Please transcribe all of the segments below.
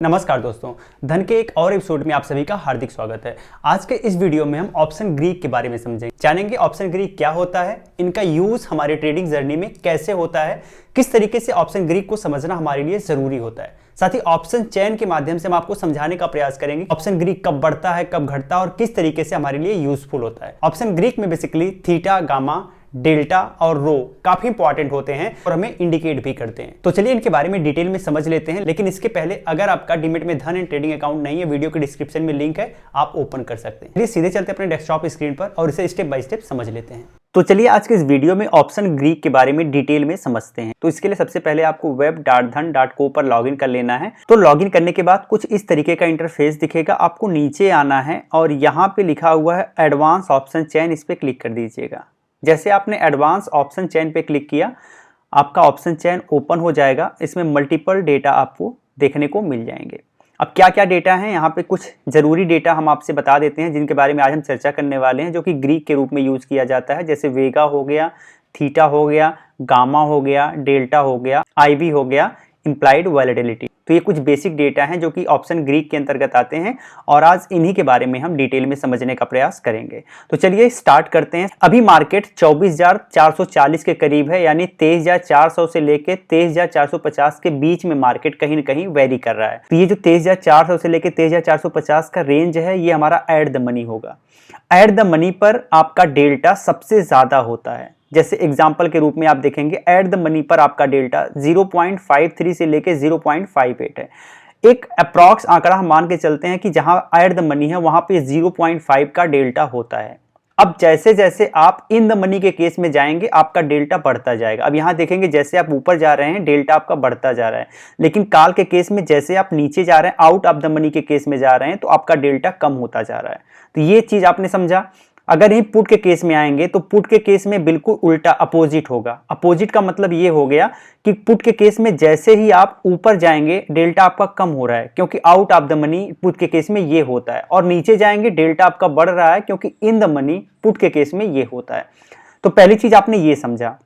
नमस्कार दोस्तों, धन के एक और एपिसोड में आप सभी का हार्दिक स्वागत है। आज के इस वीडियो में हम ऑप्शन ग्रीक के बारे में समझेंगे, जानेंगे ऑप्शन ग्रीक क्या होता है, इनका यूज हमारे ट्रेडिंग जर्नी में कैसे होता है, किस तरीके से ऑप्शन ग्रीक को समझना हमारे लिए जरूरी होता है। साथ ही ऑप्शन चेन के माध्यम से हम आपको समझाने का प्रयास करेंगे ऑप्शन ग्रीक कब बढ़ता है, कब घटता है और किस तरीके से हमारे लिए यूजफुल होता है। ऑप्शन ग्रीक में बेसिकली थीटा, गामा, डेल्टा और रो काफी इंपॉर्टेंट होते हैं और हमें इंडिकेट भी करते हैं। तो चलिए इनके बारे में डिटेल में समझ लेते हैं। लेकिन इसके पहले अगर आपका डीमैट में धन एंड ट्रेडिंग अकाउंट नहीं है, वीडियो के डिस्क्रिप्शन में लिंक है, आप ओपन कर सकते हैं। चलिए सीधे चलते हैं अपने डेस्कटॉप स्क्रीन पर और इसे स्टेप बाय स्टेप समझ लेते हैं। तो चलिए आज के इस वीडियो में ऑप्शन ग्रीक के बारे में डिटेल में समझते हैं। तो इसके लिए सबसे पहले आपको web.dhan.co पर लॉगिन कर लेना है। तो लॉगिन करने के बाद कुछ इस तरीके का इंटरफेस दिखेगा। आपको नीचे आना है और यहाँ पे लिखा हुआ है एडवांस ऑप्शन चेन, इस पे क्लिक कर दीजिएगा। जैसे आपने एडवांस ऑप्शन चेन पे क्लिक किया, आपका ऑप्शन चेन ओपन हो जाएगा। इसमें मल्टीपल डेटा आपको देखने को मिल जाएंगे। अब क्या क्या डेटा है, यहाँ पे कुछ जरूरी डेटा हम आपसे बता देते हैं जिनके बारे में आज हम चर्चा करने वाले हैं, जो कि ग्रीक के रूप में यूज किया जाता है। जैसे वेगा हो गया, थीटा हो गया, गामा हो गया, डेल्टा हो गया, आईवी हो गया, इम्प्लाइड वॉलेटिलिटी। तो ये कुछ बेसिक डेटा हैं जो कि ऑप्शन ग्रीक के अंतर्गत आते हैं और आज इन्हीं के बारे में हम डिटेल में समझने का प्रयास करेंगे। तो चलिए स्टार्ट करते हैं। अभी मार्केट 24,440 के करीब है, यानी 23,400 से लेके 23,450 के बीच में मार्केट कहीं न कहीं वेरी कर रहा है। तो ये जो 23,400 से लेके 23,450 का रेंज है, ये हमारा एट द मनी होगा। एट द मनी पर आपका डेल्टा सबसे ज्यादा होता है। जैसे एग्जाम्पल के रूप में आप देखेंगे, एट द मनी पर आपका डेल्टा 0.53 से लेके 0.58 है। एक अप्रॉक्स आंकड़ा हम मान के चलते हैं कि जहां एट द मनी है वहां पे 0.5 का डेल्टा होता है। अब जैसे जैसे आप इन द मनी के केस में जाएंगे, आपका डेल्टा बढ़ता जाएगा। अब यहाँ देखेंगे जैसे आप ऊपर जा रहे हैं, डेल्टा आपका बढ़ता जा रहा है। लेकिन काल के केस में जैसे आप नीचे जा रहे हैं, आउट ऑफ द मनी के केस में जा रहे हैं, तो आपका डेल्टा कम होता जा रहा है। तो ये चीज आपने समझा। अगर ही पुट के केस में आएंगे तो पुट के केस में बिल्कुल उल्टा अपोजिट होगा। अपोजिट का मतलब ये हो गया कि पुट के केस में जैसे ही आप ऊपर जाएंगे, डेल्टा आपका कम हो रहा है, क्योंकि out of the money put के केस में ये होता है। और नीचे जाएंगे, डेल्टा आपका बढ़ रहा है, क्योंकि इन द मनी पुट के केस में ये होता है। तो पहली चीज आपने ये समझा।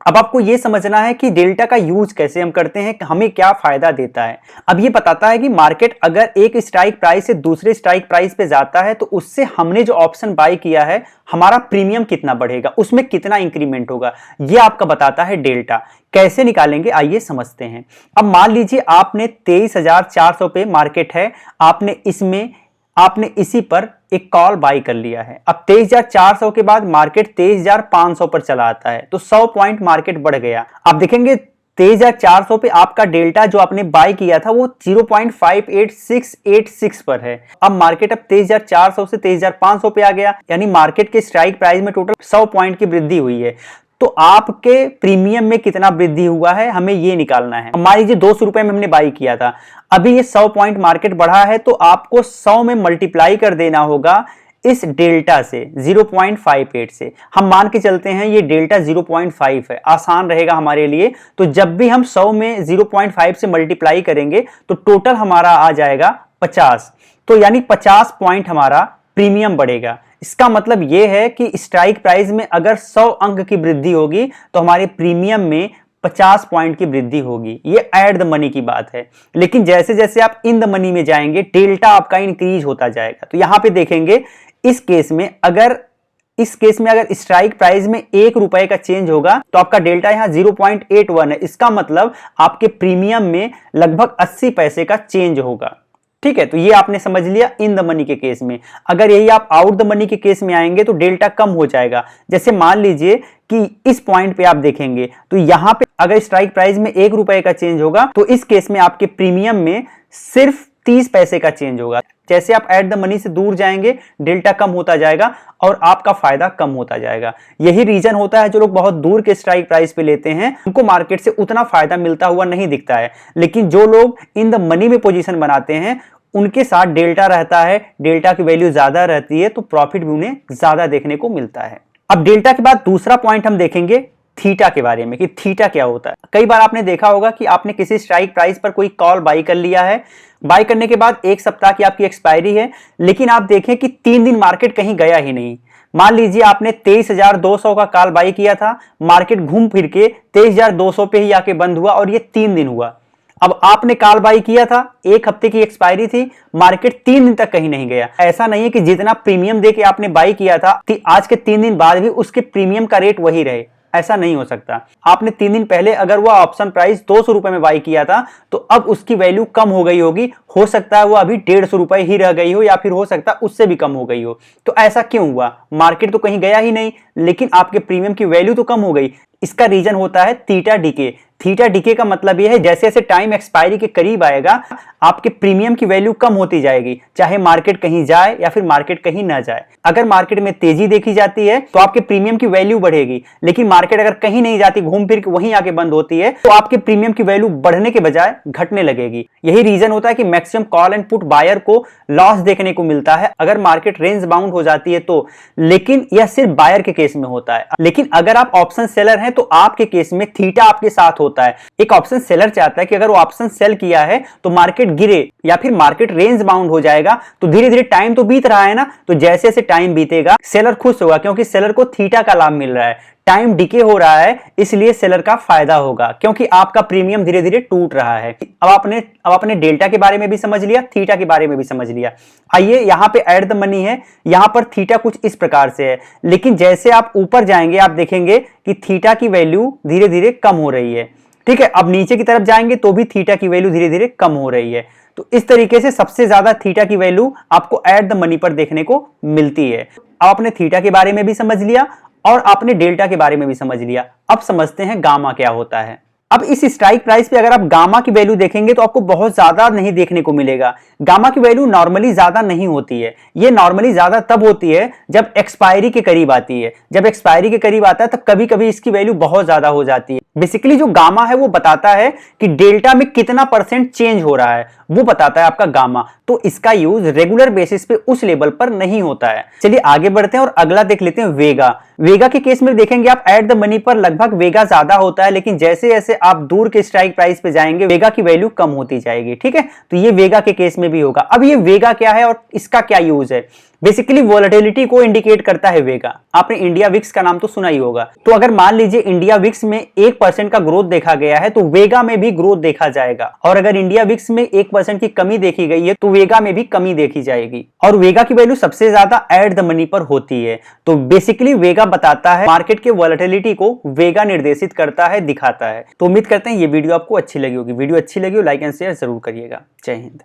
अब आपको ये समझना है कि डेल्टा का यूज कैसे हम करते हैं, हमें क्या फायदा देता है। अब ये बताता है कि मार्केट अगर एक स्ट्राइक प्राइस से दूसरे स्ट्राइक प्राइस पे जाता है तो उससे हमने जो ऑप्शन बाय किया है, हमारा प्रीमियम कितना बढ़ेगा, उसमें कितना इंक्रीमेंट होगा, ये आपका बताता है डेल्टा। कैसे निकालेंगे आइए समझते हैं। अब मान लीजिए आपने 23,400 पे मार्केट है, आपने इसी पर एक कॉल बाई कर लिया है। अब 23,400 के बाद मार्केट 23,500 पर चला आता है, तो 100 पॉइंट मार्केट बढ़ गया। आप देखेंगे 23,400 पे आपका डेल्टा जो आपने बाय किया था वो 0.58686 पर है। अब मार्केट अब 23,400 से 23,500 पे आ गया, यानी मार्केट के स्ट्राइक प्राइस में टोटल 100 पॉइंट की वृद्धि हुई है। तो आपके प्रीमियम में कितना वृद्धि हुआ है, हमें ये निकालना है। मान लीजिए 200 रुपए में हमने बाई किया था, अभी ये 100 पॉइंट मार्केट बढ़ा है, तो आपको 100 में मल्टीप्लाई कर देना होगा इस डेल्टा से, 0.58 से। हम मान के चलते हैं ये डेल्टा 0.5 है, आसान रहेगा हमारे लिए। तो जब भी हम 100 में 0.5 से मल्टीप्लाई करेंगे तो टोटल हमारा आ जाएगा 50। तो यानी 50 पॉइंट हमारा प्रीमियम बढ़ेगा। इसका मतलब यह है कि स्ट्राइक प्राइस में अगर 100 अंक की वृद्धि होगी तो हमारे प्रीमियम में 50 पॉइंट की वृद्धि होगी। ये एट द मनी की बात है। लेकिन जैसे जैसे आप इन द मनी में जाएंगे, डेल्टा आपका इंक्रीज होता जाएगा। तो यहां पे देखेंगे इस केस में अगर स्ट्राइक प्राइस में 1 रुपए का चेंज होगा तो आपका डेल्टा यहां 0.81 है। इसका मतलब आपके प्रीमियम में लगभग 80 पैसे का चेंज होगा। ठीक है, तो ये आपने समझ लिया इन द मनी के केस में। अगर यही आप आउट द मनी के केस में आएंगे तो डेल्टा कम हो जाएगा। जैसे मान लीजिए कि इस पॉइंट पे आप देखेंगे तो यहां पे अगर स्ट्राइक प्राइस में 1 रुपए का चेंज होगा तो इस केस में आपके प्रीमियम में सिर्फ 30 पैसे का चेंज होगा। जैसे आप एट द मनी से दूर जाएंगे, डेल्टा कम होता जाएगा और आपका फायदा कम होता जाएगा। यही रीजन होता है जो लोग बहुत दूर के स्ट्राइक प्राइस पे लेते हैं, उनको मार्केट से उतना फायदा मिलता हुआ नहीं दिखता है। लेकिन जो लोग इन द मनी में पोजीशन बनाते हैं, उनके साथ डेल्टा रहता है, डेल्टा की वैल्यू ज्यादा रहती है, तो प्रॉफिट भी उन्हें ज्यादा देखने को मिलता है। अब डेल्टा के बाद दूसरा पॉइंट हम देखेंगे थीटा के बारे में, कि थीटा क्या होता है। कई बार आपने देखा होगा कि आपने किसी स्ट्राइक प्राइस पर कोई कॉल बाई कर लिया है, बाई करने के बाद 1 सप्ताह की आपकी एक्सपायरी है, लेकिन आप देखें कि 3 दिन मार्केट कहीं गया ही नहीं। मान लीजिए आपने 23,200 का कॉल बाई किया था, मार्केट घूम फिर के 23,200 पे ही आके बंद हुआ और ये 3 दिन हुआ। अब आपने कॉल बाई किया था, 1 हफ्ते की एक्सपायरी थी, मार्केट 3 दिन तक कहीं नहीं गया। ऐसा नहीं है कि जितना प्रीमियम देके आपने बाई किया था आज के 3 दिन बाद भी उसके प्रीमियम का रेट वही रहे, ऐसा नहीं हो सकता। आपने 3 दिन पहले अगर वो ऑप्शन प्राइस 200 रुपए में बाई किया था तो अब उसकी वैल्यू कम हो गई होगी, हो सकता है वो अभी 150 रुपए ही रह गई हो या फिर हो सकता है उससे भी कम हो गई हो। तो ऐसा क्यों हुआ? मार्केट तो कहीं गया ही नहीं, लेकिन आपके प्रीमियम की वैल्यू तो कम हो गई। इसका रीजन होता है थीटा डीके। थीटा डीके का मतलब यह है जैसे जैसे टाइम एक्सपायरी के करीब आएगा आपके प्रीमियम की वैल्यू कम होती जाएगी, चाहे मार्केट कहीं जाए या फिर मार्केट कहीं ना जाए। अगर मार्केट में तेजी देखी जाती है तो आपके प्रीमियम की वैल्यू बढ़ेगी, लेकिन मार्केट अगर कहीं नहीं जाती, घूम फिर के वहीं आके बंद होती है, तो आपके प्रीमियम की वैल्यू बढ़ने के बजाय घटने लगेगी। यही रीजन होता है कि maximum call and put buyer को लॉस देखने को मिलता है अगर मार्केट रेंज बाउंड हो जाती है तो। लेकिन यह सिर्फ बायर के केस में होता है। लेकिन अगर आप ऑप्शन सेलर हैं तो आपके केस में थीटा आपके साथ होता है। एक ऑप्शन सेलर चाहता है कि अगर वो ऑप्शन सेल किया है तो मार्केट गिरे या फिर मार्केट रेंज बाउंड हो जाएगा, तो धीरे धीरे टाइम तो बीत रहा है ना, तो जैसे जैसे टाइम बीतेगा सेलर खुश होगा क्योंकि सेलर को थीटा का लाभ मिल रहा है। टाइम डिके हो रहा है इसलिए सेलर का फायदा होगा क्योंकि आपका प्रीमियम धीरे धीरे टूट रहा है। अब आपने डेल्टा के बारे में भी समझ लिया, थीटा के बारे में भी समझ लिया। आइए यहां पे ऐड द मनी है, यहां पर थीटा कुछ इस प्रकार से है, लेकिन जैसे आप ऊपर जाएंगे आप देखेंगे कि थीटा की वैल्यू धीरे धीरे कम हो रही है। ठीक है, अब नीचे की तरफ जाएंगे तो भी थीटा की वैल्यू धीरे धीरे कम हो रही है। तो इस तरीके से सबसे ज्यादा थीटा की वैल्यू आपको एट द मनी पर देखने को मिलती है। अब आपने थीटा के बारे में भी समझ लिया और आपने डेल्टा के बारे में भी समझ लिया। अब समझते हैं गामा क्या होता है। अब इस स्ट्राइक प्राइस पे अगर आप गामा की वैल्यू देखेंगे तो आपको बहुत ज्यादा नहीं देखने को मिलेगा। गामा की वैल्यू नॉर्मली ज्यादा नहीं होती है, ये नॉर्मली ज्यादा तब होती है जब एक्सपायरी के करीब आती है। जब एक्सपायरी के करीब आता है तब कभी कभी इसकी वैल्यू बहुत ज्यादा हो जाती है। बेसिकली जो गामा है वो बताता है कि डेल्टा में कितना परसेंट चेंज हो रहा है, वो बताता है आपका गामा। तो इसका यूज रेगुलर बेसिस पे उस लेवल पर नहीं होता है। चलिए आगे बढ़ते हैं और अगला देख लेते हैं वेगा। वेगा के केस में देखेंगे आप एट द मनी पर लगभग वेगा ज्यादा होता है, लेकिन जैसे जैसे आप दूर के स्ट्राइक प्राइस पे जाएंगे वेगा की वैल्यू कम होती जाएगी। ठीक है, तो ये वेगा के केस में भी होगा। अब ये वेगा क्या है और इसका क्या यूज है? बेसिकली वोलेटिलिटी को इंडिकेट करता है वेगा। आपने इंडिया विक्स का नाम तो सुना ही होगा। तो अगर मान लीजिए इंडिया विक्स में 1% का ग्रोथ देखा गया है तो वेगा में भी ग्रोथ देखा जाएगा, और अगर इंडिया विक्स में 1% की कमी देखी गई है तो वेगा में भी कमी देखी जाएगी। और वेगा की वैल्यू सबसे ज्यादा एट द मनी पर होती है। तो बेसिकली वेगा बताता है मार्केट के वोलेटिलिटी को वेगा निर्देशित करता है, दिखाता है। तो उम्मीद करते हैं ये वीडियो आपको अच्छी लगी होगी। वीडियो अच्छी लगी हो लाइक एंड शेयर जरूर करिएगा। जय हिंद।